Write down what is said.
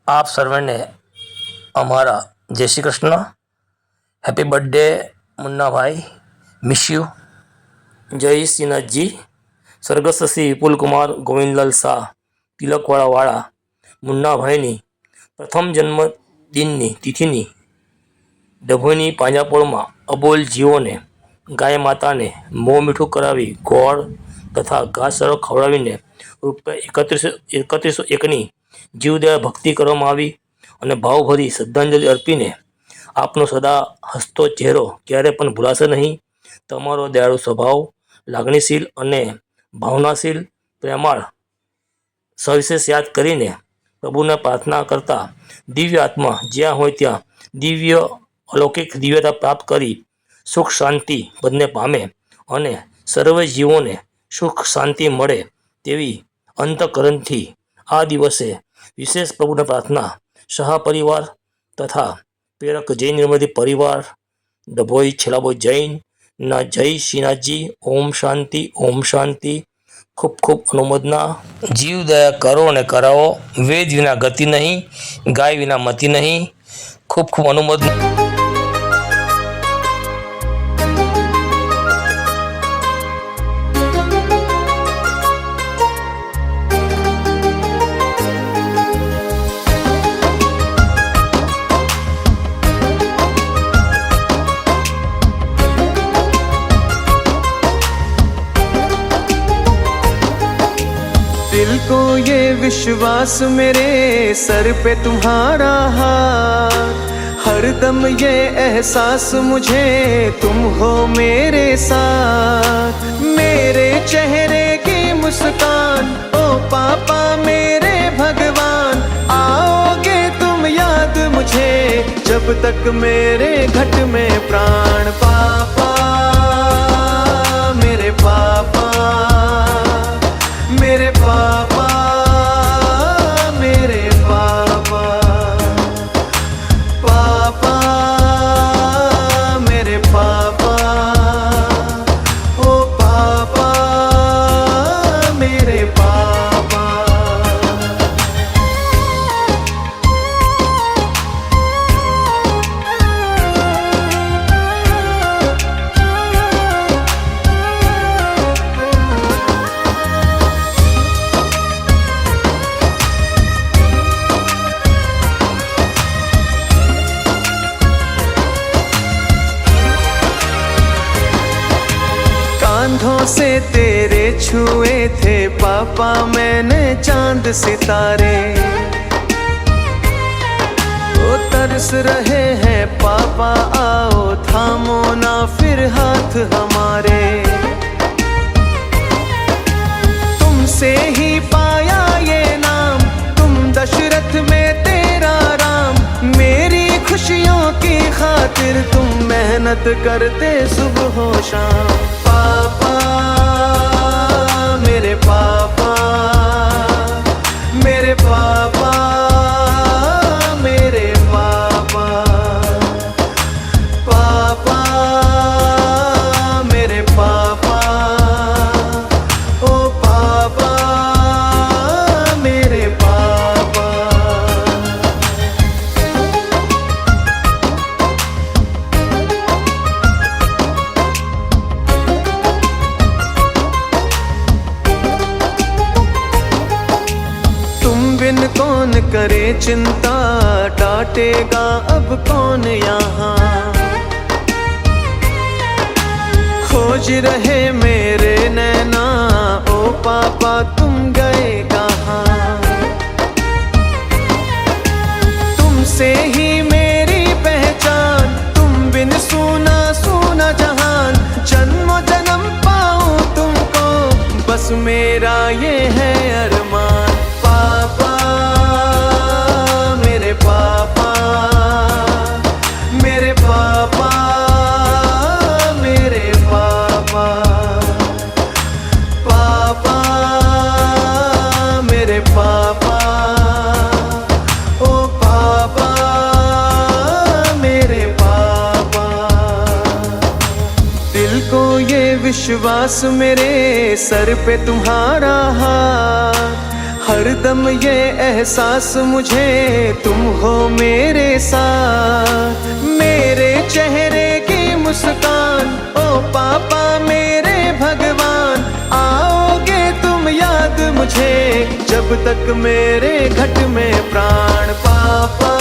आप सर्वे अमारा जय श्री कृष्ण। हैप्पी बर्थडे मुन्ना भाई, मिस यू। जय श्रीनाथ जी। स्वर्गस्थ श्री विपुल कुमार गोविंदलाल शाह तिलकवाड़ा वाला मुन्ना भाई प्रथम जन्मदिन तिथि डभोईनी पांजापोल में अबोल जीवों ने गाय माता ने मों मीठू करावी गोड़ तथा घासचारो खवड़ावीने रूपिया 3101 जीवदया भक्ति करवामां आवी अने भावभरी श्रद्धांजलि अर्पीने आपनो सदा हसतो चेहरो क्यारे पण भूलाशे नहीं। तमारो दयाळु स्वभाव लागणीशील अने भावनाशील प्रेमाळ सविशेष याद करीने प्रभुने प्रार्थना करता दिव्य आत्मा ज्यां होय त्यां दिव्य अलौकिक दिव्यता प्राप्त करी सुख शांति बदने पामे अने सर्व जीवोने सुख शांति मळे तेवी अंतकरणथी आ दिवसे विशेष प्रभुने प्रार्थना शाह परिवार तथा प्रेरक जैन निर्मली परिवार डभोई छेलाबोई जैन ना जय श्रीनाथ जी। ओम शांति ओम शांति। खूब खूब अनुमोदना। जीव दया करो ने कराओ, वेद विना गति नहीं, गाय विना मति नहीं। खूब खूब अनुमोदना। दिल को ये विश्वास मेरे सर पे तुम्हारा हाथ, हरदम ये एहसास मुझे तुम हो मेरे साथ। मेरे चेहरे की मुस्कान ओ पापा मेरे भगवान, आओगे तुम याद मुझे जब तक मेरे घट में प्राण। पापा मेरे पापा मेरे पापा मेरे पापा, पापा मेरे पापा, ओ पापा मेरे पापा। कांधों से तेरे छुए थे पापा मैंने चांद सितारे, वो तरस रहे हैं पापा आओ थामो ना फिर हाथ हमारे। तुमसे ही पाया ये नाम, तुम दशरथ में तेरा राम। मेरी खुशियों की खातिर तुम मेहनत करते सुबह हो शाम। पापा मेरे पापा मेरे पापा मेरे पापा, पापा मेरे पापा, ओ पापा मेरे पापा। बिन कौन करे चिंता, डांटेगा अब कौन यहाँ। खोज रहे मेरे नैना ओ पापा तुम गए कहाँ। तुमसे ही मेरी पहचान, तुम बिन सूना सूना जहान। जन्म जन्म पाऊं तुमको बस मेरा ये है अरमान। पापा मेरे पापा मेरे पापा मेरे पापा, पापा मेरे पापा, ओ पापा मेरे पापा। दिल को ये विश्वास मेरे सर पे तुम्हारा हाथ, हरदम ये एहसास मुझे तुम हो मेरे साथ, मेरे चेहरे की मुस्कान, ओ पापा मेरे भगवान, आओगे तुम याद मुझे जब तक मेरे घट में प्राण। पापा